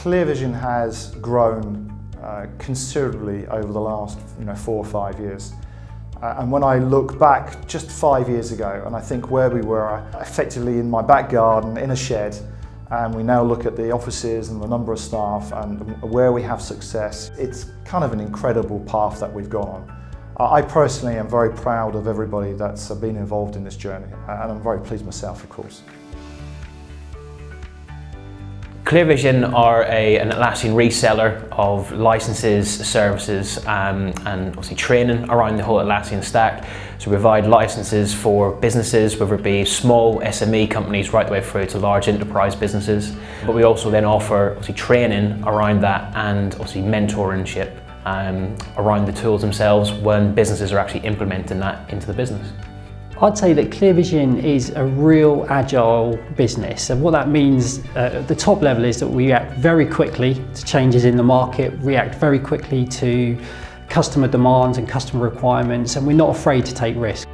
Clearvision has grown considerably over the last 4 or 5 years. And when I look back just 5 years ago, and I think where we were effectively in my back garden in a shed, and we now look at the offices and the number of staff and where we have success, it's kind of an incredible path that we've gone on. I personally am very proud of everybody that's been involved in this journey, and I'm very pleased myself, of course. Clearvision are an Atlassian reseller of licenses, services and obviously training around the whole Atlassian stack. So we provide licenses for businesses, whether it be small SME companies right the way through to large enterprise businesses. But we also then offer obviously training around that and obviously mentorship around the tools themselves when businesses are actually implementing that into the business. I'd say that Clearvision is a real agile business, and what that means at the top level is that we react very quickly to changes in the market, react very quickly to customer demands and customer requirements, and we're not afraid to take risks.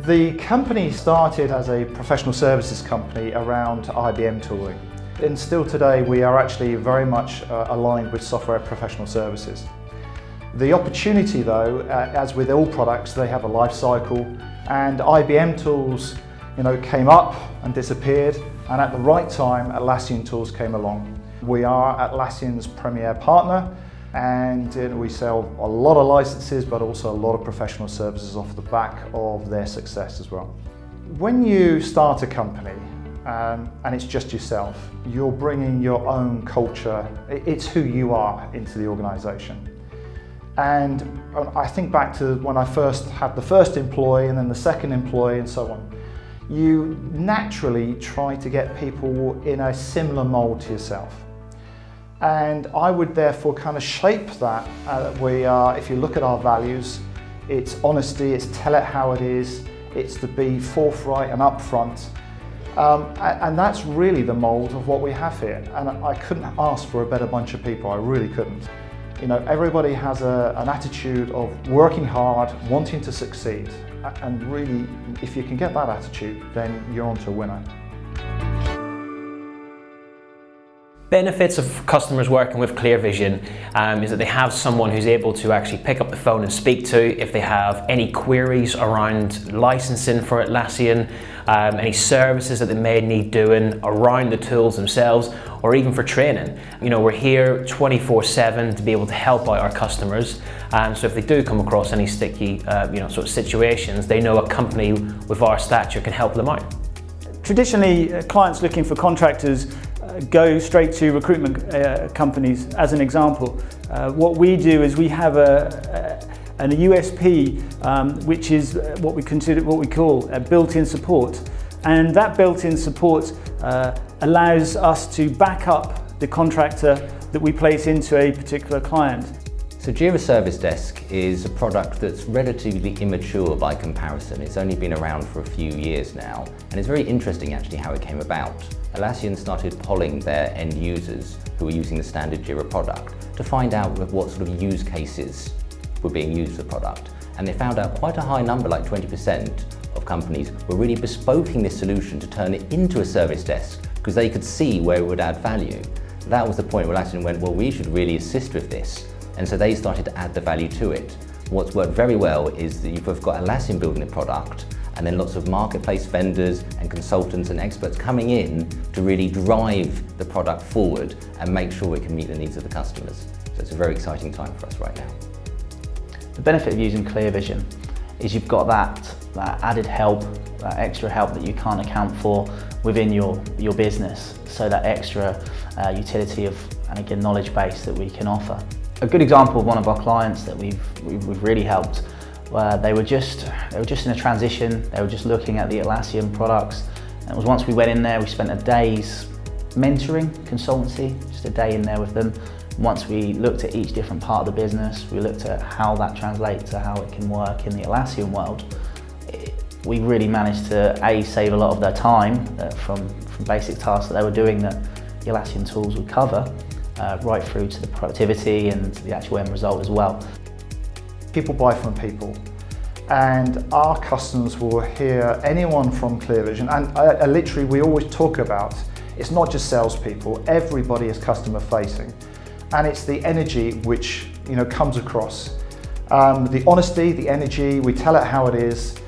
The company started as a professional services company around IBM tooling, and still today we are actually very much aligned with software professional services. The opportunity though, as with all products, they have a life cycle, and IBM tools came up and disappeared, and at the right time Atlassian tools came along. We are Atlassian's premier partner, and we sell a lot of licenses but also a lot of professional services off the back of their success as well. When you start a company and it's just yourself, you're bringing your own culture, it's who you are into the organisation. And I think back to when I first had the first employee and then the second employee and so on. You naturally try to get people in a similar mould to yourself. And I would therefore kind of shape that. If you look at our values, it's honesty, it's tell it how it is, it's to be forthright and upfront. And that's really the mould of what we have here. And I couldn't ask for a better bunch of people, I really couldn't. Everybody has an attitude of working hard, wanting to succeed, and really, if you can get that attitude, then you're on to a winner. Benefits of customers working with Clearvision is that they have someone who's able to actually pick up the phone and speak to if they have any queries around licensing for Atlassian, any services that they may need doing around the tools themselves, or even for training. We're here 24/7 to be able to help out our customers. So if they do come across any sticky sort of situations, they know a company with our stature can help them out. Traditionally, clients looking for contractors go straight to recruitment companies, as an example. What we do is we have a USP, which is what we call a built-in support, and that built-in support allows us to back up the contractor that we place into a particular client. So Jira Service Desk is a product that's relatively immature by comparison. It's only been around for a few years now, and it's very interesting actually how it came about. Atlassian started polling their end users who were using the standard Jira product to find out what sort of use cases were being used for the product. And they found out quite a high number, like 20% of companies were really bespoking this solution to turn it into a service desk because they could see where it would add value. That was the point where Atlassian went, well, we should really assist with this. And so they started to add the value to it. What's worked very well is that you've got Atlassian building the product, and then lots of marketplace vendors and consultants and experts coming in to really drive the product forward and make sure it can meet the needs of the customers. So it's a very exciting time for us right now. The benefit of using Clearvision is you've got that added help, that extra help that you can't account for within your business. So that extra utility of, and again, knowledge base that we can offer. A good example of one of our clients that we've really helped, where they were just in a transition. They were just looking at the Atlassian products, and it was once we went in there, we spent a day's mentoring consultancy, just a day in there with them. Once we looked at each different part of the business, we looked at how that translates to how it can work in the Atlassian world. We really managed to save a lot of their time from basic tasks that they were doing that the Atlassian tools would cover, right through to the productivity and the actual end result as well. People buy from people, and our customers will hear anyone from Clearvision, and literally we always talk about, it's not just salespeople, everybody is customer facing, and it's the energy which comes across. The honesty, the energy, we tell it how it is.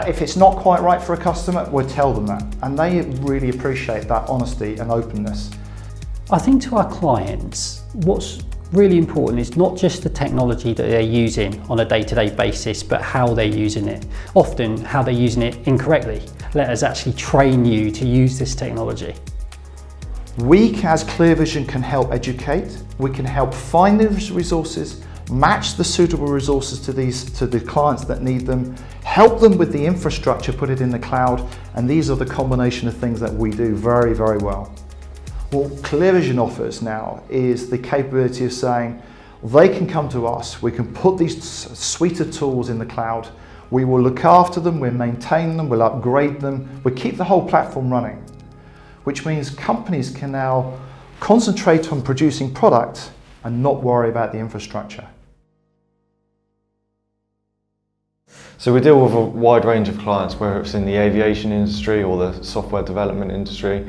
If it's not quite right for a customer, we'll tell them that, and they really appreciate that honesty and openness. I think to our clients, what's really important is not just the technology that they're using on a day-to-day basis, but how they're using it. Often how they're using it incorrectly. Let us actually train you to use this technology. We as Clearvision can help educate, we can help find the resources, match the suitable resources to the clients that need them, help them with the infrastructure, put it in the cloud, and these are the combination of things that we do very, very well. What Clearvision offers now is the capability of saying they can come to us, we can put these suite of tools in the cloud, we will look after them, we'll maintain them, we'll upgrade them, we'll keep the whole platform running, which means companies can now concentrate on producing product and not worry about the infrastructure. So we deal with a wide range of clients, whether it's in the aviation industry or the software development industry.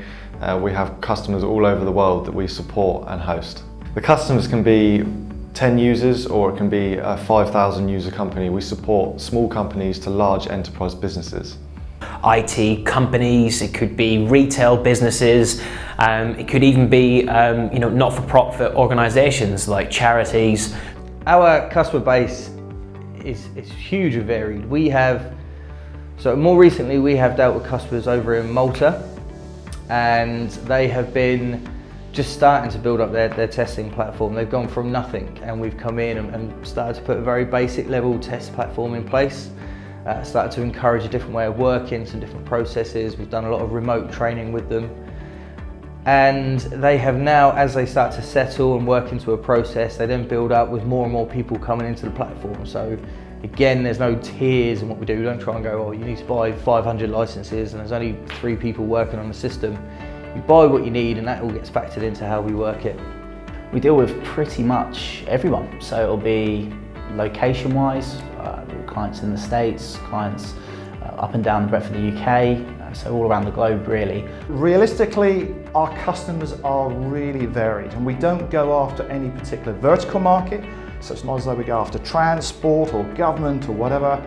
We have customers all over the world that we support and host. The customers can be 10 users or it can be a 5,000 user company. We support small companies to large enterprise businesses. IT companies, it could be retail businesses, it could even be not-for-profit organisations like charities. Our customer base is huge and varied. So more recently we have dealt with customers over in Malta, and they have been just starting to build up their testing platform. They've gone from nothing, and we've come in and started to put a very basic level test platform in place. Started to encourage a different way of working, some different processes. We've done a lot of remote training with them. And they have now, as they start to settle and work into a process, they then build up with more and more people coming into the platform. So again, there's no tiers in what we do. We don't try and go, oh, you need to buy 500 licenses and there's only 3 people working on the system. You buy what you need and that all gets factored into how we work it. We deal with pretty much everyone, so it'll be location-wise, clients in the States, clients up and down the breadth of the UK, so all around the globe really. Realistically, our customers are really varied, and we don't go after any particular vertical market, so it's not as though we go after transport or government or whatever.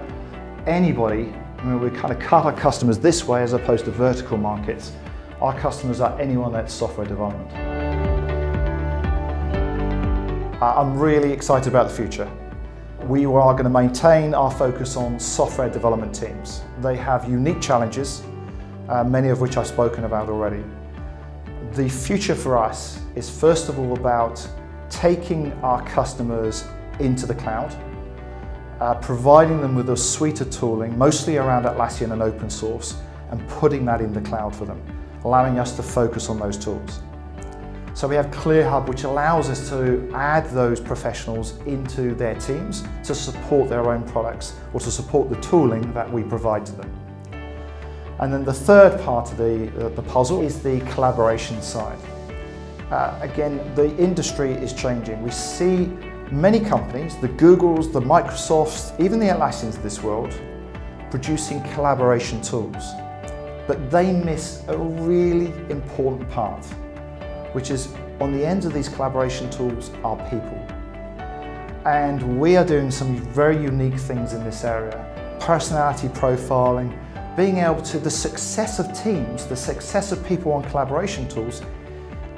Anybody, we kind of cut our customers this way as opposed to vertical markets. Our customers are anyone that's software development. I'm really excited about the future. We are going to maintain our focus on software development teams. They have unique challenges, many of which I've spoken about already. The future for us is first of all about taking our customers into the cloud, providing them with a suite of tooling, mostly around Atlassian and open source, and putting that in the cloud for them, allowing us to focus on those tools. So we have ClearHub, which allows us to add those professionals into their teams to support their own products or to support the tooling that we provide to them. And then the third part of the puzzle is the collaboration side. Again, the industry is changing. We see many companies, the Googles, the Microsofts, even the Atlassians of this world, producing collaboration tools. But they miss a really important part, which is on the ends of these collaboration tools are people. And we are doing some very unique things in this area. Personality profiling, being able to, the success of teams, the success of people on collaboration tools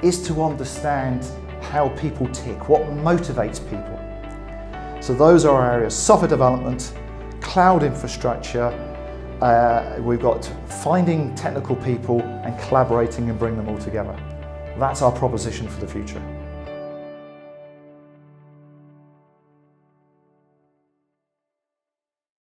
is to understand how people tick, what motivates people. So those are our areas: software development, cloud infrastructure, we've got finding technical people and collaborating and bring them all together. That's our proposition for the future.